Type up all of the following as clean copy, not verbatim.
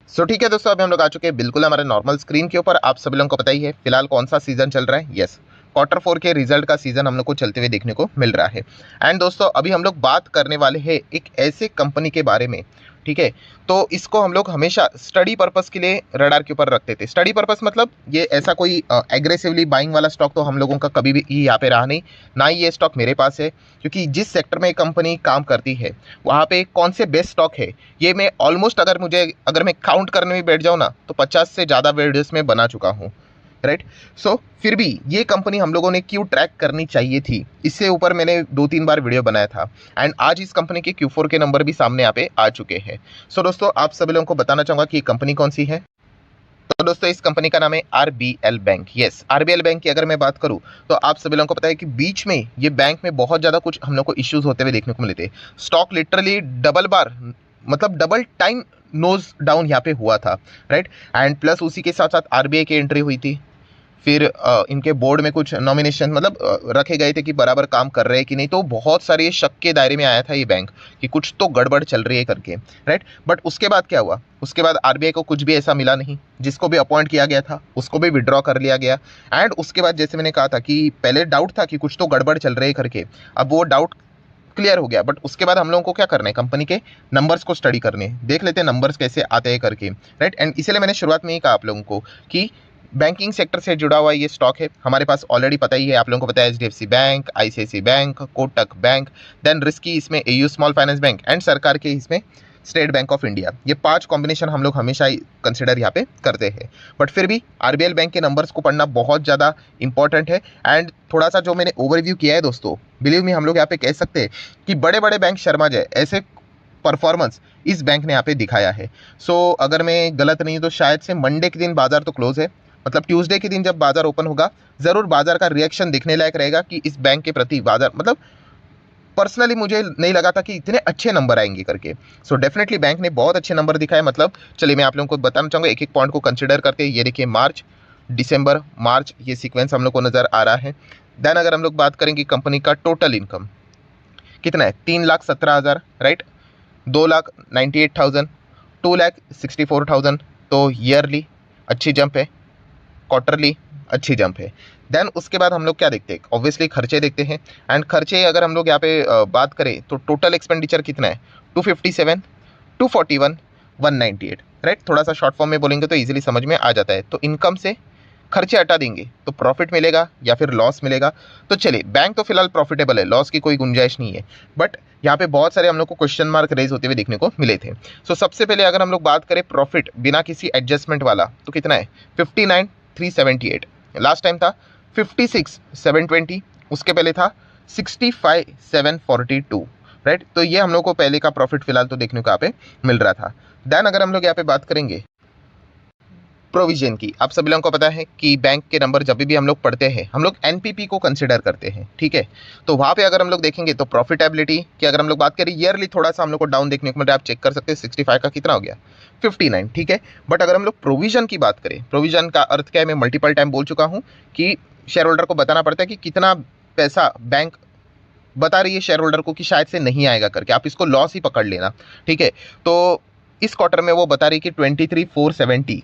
ठीक है दोस्तों, अभी हम लोग आ चुके हैं बिल्कुल हमारे नॉर्मल स्क्रीन के ऊपर। आप सभी लोगों को पता ही है फिलहाल कौन सा सीजन चल रहा है। यस, क्वार्टर 4 के रिजल्ट का सीजन हम लोग को चलते हुए देखने को मिल रहा है। एंड दोस्तों अभी हम लोग बात करने वाले हैं एक ऐसे कंपनी के बारे में, ठीक है। तो इसको हम लोग हमेशा स्टडी पर्पस के लिए रडार के ऊपर रखते थे। स्टडी पर्पस मतलब ये ऐसा कोई एग्रेसिवली बाइंग वाला स्टॉक तो हम लोगों का कभी भी यहाँ पे रहा नहीं, ना ही ये स्टॉक मेरे पास है। क्योंकि जिस सेक्टर में कंपनी काम करती है वहाँ पे कौन से बेस्ट स्टॉक है, ये मैं ऑलमोस्ट अगर मैं काउंट करने में बैठ जाऊँ ना तो 50 से ज़्यादा वीडियोस में बना चुका हूँ, राइट। फिर भी ये कंपनी हम लोगों ने क्यों ट्रैक करनी चाहिए थी, इससे ऊपर मैंने 2-3 बार वीडियो बनाया था। एंड आज इस कंपनी के Q4 के नंबर भी सामने यहाँ पे आ चुके हैं। दोस्तों आप सभी लोगों को बताना चाहूँगा कि ये कंपनी कौन सी है। तो दोस्तों इस कंपनी का नाम है RBL bank. Yes, RBL bank की अगर मैं बात करूं तो आप सभी लोगों को पता है कि बीच में ये बैंक में बहुत ज़्यादा कुछ हम लोग को इश्यूज होते हुए देखने को मिले थे। Stock literally double time nose down यहाँ पे हुआ था, राइट। एंड प्लस उसी के साथ साथ RBI की एंट्री हुई थी। फिर इनके बोर्ड में कुछ नॉमिनेशन रखे गए थे कि बराबर काम कर रहे हैं कि नहीं, तो बहुत सारे शक के दायरे में आया था ये बैंक कि कुछ तो गड़बड़ चल रही है करके, राइट। बट उसके बाद क्या हुआ, उसके बाद RBI को कुछ भी ऐसा मिला नहीं। जिसको भी अपॉइंट किया गया था उसको भी विड्रॉ कर लिया गया। एंड उसके बाद जैसे मैंने कहा था कि पहले डाउट था कि कुछ तो गड़बड़ चल रही है करके, अब वो डाउट क्लियर हो गया। बट उसके बाद हम लोगों को क्या करना है, कंपनी के नंबर्स को स्टडी करने हैं, देख लेते हैं नंबर्स कैसे आते हैं करके, राइट। एंड इसीलिए मैंने शुरुआत में ही कहा आप लोगों को कि बैंकिंग सेक्टर से जुड़ा हुआ ये स्टॉक है। हमारे पास ऑलरेडी पता ही है, आप लोगों को पता है HDFC bank, ICICI bank, Kotak bank, then risky इसमें AU small finance bank and सरकार के इसमें स्टेट बैंक ऑफ इंडिया। ये 5 कॉम्बिनेशन हम लोग हमेशा ही कंसिडर यहाँ पे करते हैं। बट फिर भी RBL बैंक के नंबर्स को पढ़ना बहुत ज़्यादा इंपॉर्टेंट है। एंड थोड़ा सा जो मैंने ओवरव्यू किया है दोस्तों, बिलीव मी हम लोग यहाँ पे कह सकते हैं कि बड़े बड़े बैंक शर्मा जय ऐसे परफॉर्मेंस इस बैंक ने यहाँ पे दिखाया है। अगर मैं गलत नहीं तो शायद से मंडे के दिन बाजार तो क्लोज है, मतलब ट्यूसडे के दिन जब बाजार ओपन होगा ज़रूर बाजार का रिएक्शन दिखने लायक रहेगा कि इस बैंक के प्रति बाजार पर्सनली मुझे नहीं लगा था कि इतने अच्छे नंबर आएंगे करके। डेफिनेटली बैंक ने बहुत अच्छे नंबर दिखाए। चलिए मैं आप लोगों को बताना चाहूँगा, एक एक पॉइंट को कंसिडर करके। ये देखिए मार्च, दिसंबर, मार्च, ये सीक्वेंस हम लोग को नज़र आ रहा है। देन अगर हम लोग बात करेंगे कंपनी का टोटल इनकम कितना है, 3,17,000, राइट। 2,98,000, 2,64,000, तो ईयरली अच्छी जंप है, क्वार्टरली अच्छी जंप है। देन उसके बाद हम लोग क्या देखते हैं, ऑब्वियसली खर्चे देखते हैं। एंड खर्चे अगर हम लोग यहाँ पे बात करें तो टोटल एक्सपेंडिचर कितना है, 257, 241, 198, राइट। थोड़ा सा शॉर्ट फॉर्म में बोलेंगे तो इजीली समझ में आ जाता है। तो इनकम से खर्चे हटा देंगे तो प्रॉफिट मिलेगा या फिर लॉस मिलेगा। तो चलिए बैंक तो फिलहाल प्रॉफिटेबल है, लॉस की कोई गुंजाइश नहीं है। बट यहाँ पे बहुत सारे हम लोग को क्वेश्चन मार्क रेज होते हुए देखने को मिले थे। सबसे पहले अगर हम लोग बात करें प्रॉफिट बिना किसी एडजस्टमेंट वाला तो कितना है, 59,378। लास्ट टाइम था 56,720, उसके पहले था 65,742, राइट। तो ये हम लोग को पहले का प्रॉफिट फिलहाल तो देखने को यहाँ पे मिल रहा था। देन अगर हम लोग यहाँ पे बात करेंगे प्रोविजन की, आप सभी लोगों को पता है कि बैंक के नंबर जब भी हम लोग पढ़ते हैं हम लोग NPP को कंसिडर करते हैं, ठीक है। तो वहाँ पे अगर हम लोग देखेंगे तो प्रॉफिटेबिलिटी की अगर हम लोग बात करें ईयरली थोड़ा सा हम लोग को डाउन देखने को मिल रहा है। आप चेक कर सकते हैं 65 का कितना हो गया, 59, ठीक है। बट अगर हम लोग प्रोविजन की बात करें, प्रोविजन का अर्थ क्या है, मैं मल्टीपल टाइम बोल चुका हूँ कि शेयर होल्डर को बताना पड़ता है कि कितना पैसा बैंक बता रही है शेयर होल्डर को कि शायद से नहीं आएगा करके, आप इसको लॉस ही पकड़ लेना, ठीक है। तो इस क्वार्टर में वो बता रही कि 23,470,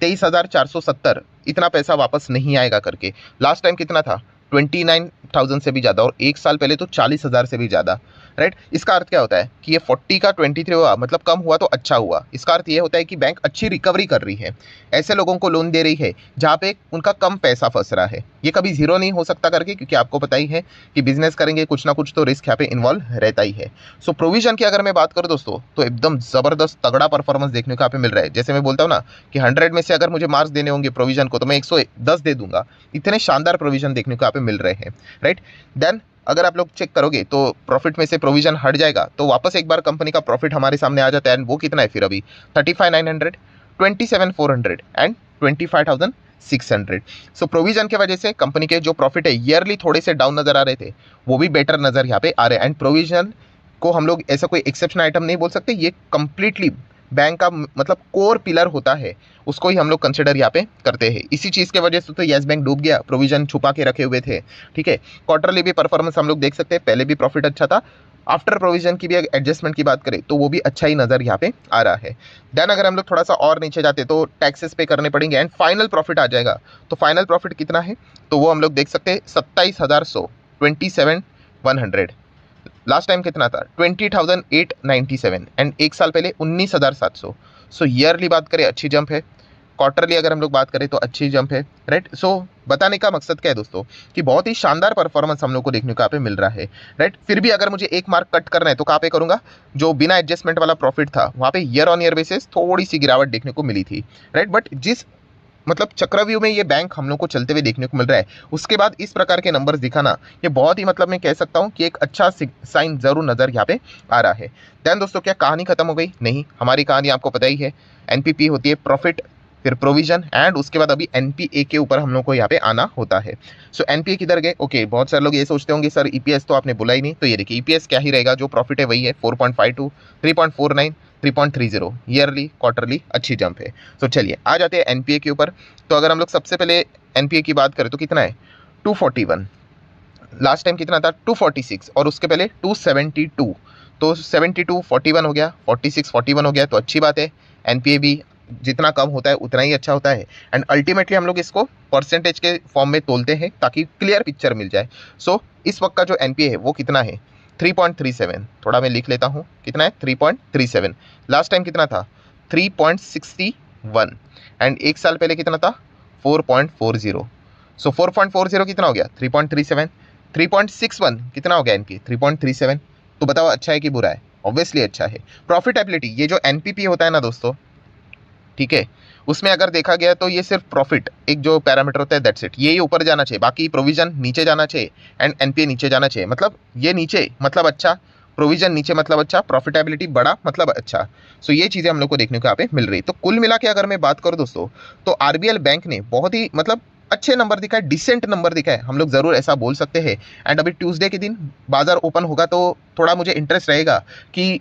23,470 इतना पैसा वापस नहीं आएगा करके। लास्ट टाइम कितना था, 29,000 से भी ज़्यादा, और एक साल पहले तो 40,000 से भी ज़्यादा, राइट। इसका अर्थ क्या होता है कि ये 40 का 23 हुआ, मतलब कम हुआ तो अच्छा हुआ। इसका अर्थ ये होता है कि बैंक अच्छी रिकवरी कर रही है, ऐसे लोगों को लोन दे रही है जहाँ पे उनका कम पैसा फंस रहा है। ये कभी जीरो नहीं हो सकता करके, क्योंकि आपको पता ही है कि बिजनेस करेंगे कुछ ना कुछ तो रिस्क यहाँ पे इन्वॉल्व रहता ही है। प्रोविजन की अगर मैं बात करूँ दोस्तों तो एकदम ज़बरदस्त तगड़ा परफॉर्मेंस देखने को यहाँ पे मिल रहा है। जैसे मैं बोलता हूँ ना कि 100 में से अगर मुझे मार्क्स देने होंगे प्रोविजन को तो मैं 110 दे दूंगा। इतने शानदार प्रोविजन देखने को यहाँ पे मिल रहे हैं, राइट। देन अगर आप लोग चेक करोगे तो प्रॉफिट में से प्रोविजन हट जाएगा तो वापस एक बार कंपनी का प्रॉफिट हमारे सामने आ जाता है। एंड वो कितना है फिर अभी, 35,900, 27,400 एंड 25,600। प्रोविजन की वजह से कंपनी के जो प्रॉफिट है ईयरली थोड़े से डाउन नजर आ रहे थे, वो भी बेटर नजर यहाँ पे आ रहे हैं। एंड प्रोविजन को हम लोग ऐसा कोई एक्सेप्शन आइटम नहीं बोल सकते, ये कंप्लीटली बैंक का कोर पिलर होता है, उसको ही हम लोग कंसिडर यहाँ पे करते हैं। इसी चीज़ के वजह से तो येस बैंक डूब गया, प्रोविजन छुपा के रखे हुए थे, ठीक है। क्वार्टरली भी परफॉर्मेंस हम लोग देख सकते हैं, पहले भी प्रॉफिट अच्छा था, आफ्टर प्रोविजन की भी एडजस्टमेंट की बात करें तो वो भी अच्छा ही नज़र यहाँ पे आ रहा है। देन अगर हम लोग थोड़ा सा और नीचे जाते तो टैक्सेस पे करने पड़ेंगे एंड फाइनल प्रॉफिट आ जाएगा। तो फाइनल प्रॉफिट कितना है तो वो हम लोग देख सकते हैं 27,100, 27,100। लास्ट टाइम कितना था 20,897 एंड एक साल पहले 19,700। सो ईयरली बात करें अच्छी जंप है, क्वार्टरली अगर हम लोग बात करें तो अच्छी जंप है, राइट। सो बताने का मकसद क्या है दोस्तों कि बहुत ही शानदार परफॉर्मेंस हम लोग को देखने को यहाँ पे मिल रहा है, राइट। फिर भी अगर मुझे एक मार्क कट करना है तो कहाँ पे करूँगा, जो बिना एडजस्टमेंट वाला प्रॉफिट था वहाँ पे ईयर ऑन ईयर बेसिस थोड़ी सी गिरावट देखने को मिली थी, राइट। बट जिस मतलब चक्रव्यूह में ये बैंक हम लोग को चलते हुए देखने को मिल रहा है, उसके बाद इस प्रकार के नंबर्स दिखाना ये बहुत ही मतलब मैं कह सकता हूँ कि एक अच्छा साइन जरूर नज़र यहाँ पे आ रहा है। देन दोस्तों क्या कहानी खत्म हो गई? नहीं, हमारी कहानी आपको पता ही है। एनपीपी होती है प्रॉफिट, फिर प्रोविजन एंड उसके बाद अभी एनपीए के ऊपर हम लोग को यहाँ पे आना होता है। सो एनपीए किधर गए? ओके, बहुत सारे लोग ये सोचते होंगे सर ईपीएस तो आपने बोला ही नहीं। तो ये देखिए ईपीएस क्या ही रहेगा, जो प्रॉफिट है वही है 4.52, 3.49, 3.30 ईयरली क्वार्टरली अच्छी जंप है। तो चलिए आ जाते हैं एनपीए के ऊपर। तो अगर हम लोग सबसे पहले एनपीए की बात करें तो कितना है 241, लास्ट टाइम कितना था 246 और उसके पहले 272। तो 72 41 हो गया, 46 41 हो गया, तो अच्छी बात है। एनपीए भी जितना कम होता है उतना ही अच्छा होता है एंड अल्टीमेटली हम लोग इसको परसेंटेज के फॉर्म में तोलते हैं ताकि क्लियर पिक्चर मिल जाए। सो इस वक्त का जो एनपीए है वो कितना है 3.37, थोड़ा मैं लिख लेता हूँ कितना है 3.37। लास्ट टाइम कितना था 3.61 एंड एक साल पहले कितना था 4.40। सो 4.40 कितना हो गया 3.37, 3.61 कितना हो गया एनपी 3.37। तो बताओ अच्छा है कि बुरा है? ऑब्वियसली अच्छा है। प्रॉफिटेबिलिटी ये जो एनपीपी होता है ना दोस्तों, ठीक है, उसमें अगर देखा गया तो ये सिर्फ प्रॉफिट एक जो पैरामीटर होता है दैट्स इट, ये ऊपर जाना चाहिए, बाकी प्रोविजन नीचे जाना चाहिए एंड एनपीए नीचे जाना चाहिए। मतलब ये नीचे मतलब अच्छा, प्रोविजन नीचे मतलब अच्छा, प्रॉफिटेबिलिटी बड़ा मतलब अच्छा। सो ये चीज़ें हम लोग को देखने को यहाँ पे मिल रही। तो कुल मिला के अगर मैं बात करूँ दोस्तों तो आरबीएल बैंक ने बहुत ही मतलब अच्छे नंबर दिखाए, डिसेंट नंबर दिखाए, हम लोग ज़रूर ऐसा बोल सकते हैं। एंड अभी ट्यूसडे के दिन बाजार ओपन होगा तो थोड़ा मुझे इंटरेस्ट रहेगा कि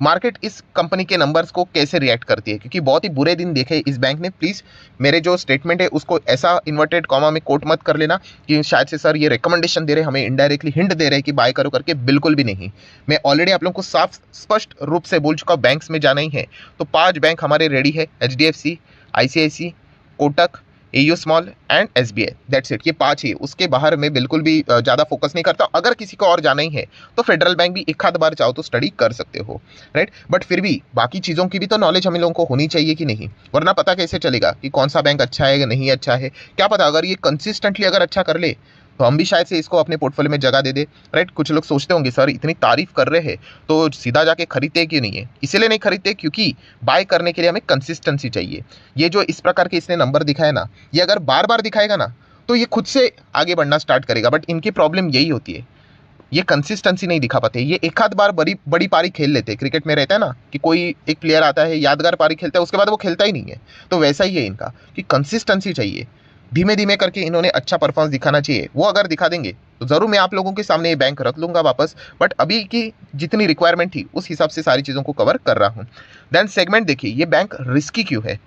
मार्केट इस कंपनी के नंबर्स को कैसे रिएक्ट करती है, क्योंकि बहुत ही बुरे दिन देखे इस बैंक ने। प्लीज़ मेरे जो स्टेटमेंट है उसको ऐसा इन्वर्टेड कॉमा में कोट मत कर लेना कि शायद से सर ये रिकमेंडेशन दे रहे, हमें इनडायरेक्टली हिंट दे रहे हैं कि बाय करो करके। बिल्कुल भी नहीं, मैं ऑलरेडी आप लोगों को साफ स्पष्ट रूप से बोल चुका, बैंक्स में जाना ही है तो 5 बैंक हमारे रेडी है, HDFC, ICICI, Kotak, AU small and SBI, that's it. ये 5 ही, उसके बाहर मैं बिल्कुल भी ज़्यादा फोकस नहीं करता। अगर किसी को और जाना ही है तो फेडरल बैंक भी एक आध बार चाहो तो स्टडी कर सकते हो, राइट। बट फिर भी बाकी चीज़ों की भी तो नॉलेज हम लोगों को होनी चाहिए कि नहीं, वरना पता कैसे चलेगा कि कौन सा बैंक अच्छा है या नहीं अच्छा है? क्या पता अगर ये कंसिस्टेंटली अगर अच्छा कर ले तो हम भी शायद से इसको अपने पोर्टफोलियो में जगह दे दे, राइट। कुछ लोग सोचते होंगे सर इतनी तारीफ कर रहे हैं तो सीधा जाके खरीदते क्यों नहीं है? इसीलिए नहीं खरीदते क्योंकि बाय करने के लिए हमें कंसिस्टेंसी चाहिए। ये जो इस प्रकार के इसने नंबर दिखाया ना, ये अगर बार बार दिखाएगा ना तो ये खुद से आगे बढ़ना स्टार्ट करेगा। बट इनकी प्रॉब्लम यही होती है, ये कंसिस्टेंसी नहीं दिखा पाते। ये एक आध बार बड़ी बड़ी पारी खेल लेते हैं। क्रिकेट में रहता है ना कि कोई एक प्लेयर आता है यादगार पारी खेलता है, उसके बाद वो खेलता ही नहीं है। तो वैसा ही है इनका कि कंसिस्टेंसी चाहिए, धीमे धीमे करके इन्होंने अच्छा परफॉर्मेंस दिखाना चाहिए। वो अगर दिखा देंगे तो ज़रूर मैं आप लोगों के सामने ये बैंक रख लूँगा वापस। बट अभी की जितनी रिक्वायरमेंट थी उस हिसाब से सारी चीज़ों को कवर कर रहा हूँ। देन सेगमेंट देखिए, ये बैंक रिस्की क्यों है?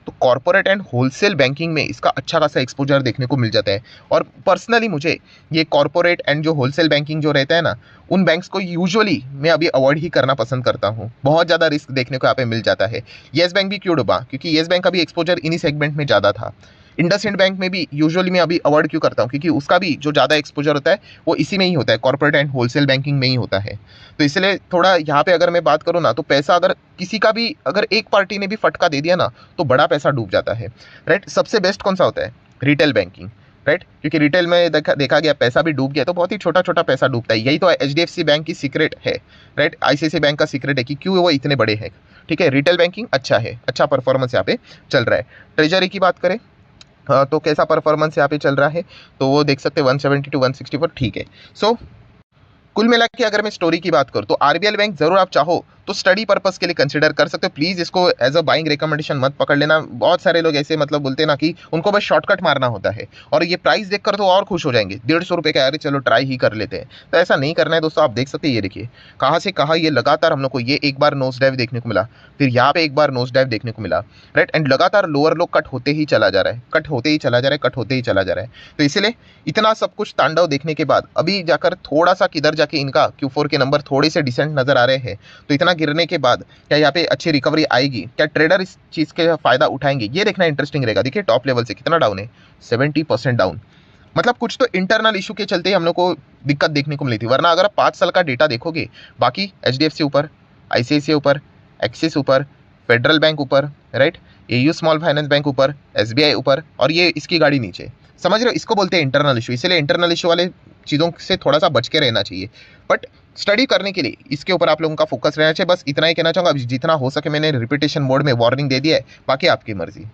तो कॉर्पोरेट एंड होलसेल बैंकिंग में इसका अच्छा खासा एक्सपोजर देखने को मिल जाता है। और पर्सनली मुझे ये कॉर्पोरेट एंड जो होलसेल बैंकिंग जो रहता है ना, उन बैंक्स को यूजुअली मैं अभी अवॉइड ही करना पसंद करता हूँ। बहुत ज़्यादा रिस्क देखने को यहाँ पे मिल जाता है। येस बैंक भी क्यों डूबा? क्योंकि येस बैंक का भी एक्सपोजर इन्हीं सेगमेंट में ज़्यादा था। इंडसइंड बैंक में भी यूजुअली मैं अभी अवॉइड क्यों करता हूँ? क्योंकि उसका भी जो ज़्यादा एक्सपोजर होता है वो इसी में ही होता है, कॉर्पोरेट एंड होलसेल बैंकिंग में ही होता है। तो इसलिए थोड़ा यहाँ पे अगर मैं बात करूँ ना, तो पैसा अगर किसी का भी अगर एक पार्टी ने भी फटका दे दिया ना तो बड़ा पैसा डूब जाता है, राइट। सबसे बेस्ट कौन सा होता है? Retail banking, right. क्योंकि रिटेल में देखा गया पैसा भी डूब गया तो बहुत ही छोटा छोटा पैसा डूबता है। यही तो एचडीएफसी बैंक की सीक्रेट है, राइट। आईसीआईसीआई बैंक का सीक्रेट है कि क्यों वो इतने बड़े हैं, ठीक है। रिटेल बैंकिंग अच्छा है, अच्छा परफॉर्मेंस यहाँ पे चल रहा है। ट्रेजरी की बात करें तो कैसा परफॉर्मेंस यहाँ पे चल रहा है तो वो देख सकते हैं 170 to 164, ठीक है। सो कुल मिला के अगर मैं स्टोरी की बात करूँ तो आरबीएल बैंक जरूर आप चाहो तो स्टडी पर्पस के लिए कंसिडर कर सकते हो। प्लीज़ इसको एज अ बाइंग रिकमेंडेशन मत पकड़ लेना। बहुत सारे लोग ऐसे मतलब बोलते हैं ना कि उनको बस शॉर्टकट मारना होता है, और ये प्राइस देखकर तो और खुश हो जाएंगे, 150 रुपये का, अरे चलो ट्राई ही कर लेते हैं। तो ऐसा नहीं करना है दोस्तों। आप देख सकते हैं, ये देखिए कहाँ से कहाँ ये लगातार हम लोग को ये एक बार नोज डाइव देखने को मिला, फिर यहाँ पे एक बार नोज डाइव देखने को मिला, राइट। एंड लगातार लोअर लो कट होते ही चला जा रहा है, कट होते ही चला जा रहा है, कट होते ही चला जा रहा है। तो इसलिए इतना सब कुछ तांडव देखने के बाद अभी जाकर थोड़ा सा किधर जाके इनका Q4 के नंबर थोड़े से डिसेंट नजर आ रहे हैं, तो इतना गिरने के बाद क्या यहाँ पे अच्छी रिकवरी आएगी, क्या ट्रेडर इस चीज़ के फायदा उठाएंगे, ये देखना इंटरेस्टिंग रहेगा। देखिए टॉप लेवल से कितना डाउन है, 70% डाउन। मतलब कुछ तो इंटरनल इशू के चलते हम लोग को दिक्कत देखने को मिली थी, वरना अगर आप 5 साल का डेटा देखोगे, बाकी HDFC ऊपर, ICICI ऊपर, एक्सिस ऊपर, फेडरल बैंक ऊपर, right, AU small finance bank ऊपर, SBI ऊपर, और ये इसकी गाड़ी नीचे। समझ रहे हो, इसको बोलते हैं इंटरनल इशू। इसलिए इंटरनल इशू वाले चीज़ों से थोड़ा सा बच के रहना चाहिए। बट स्टडी करने के लिए इसके ऊपर आप लोगों का फोकस रहना चाहिए। बस इतना ही कहना चाहूँगा। जितना हो सके मैंने रिपीटेशन मोड में वार्निंग दे दिया है, बाकी आपकी मर्जी।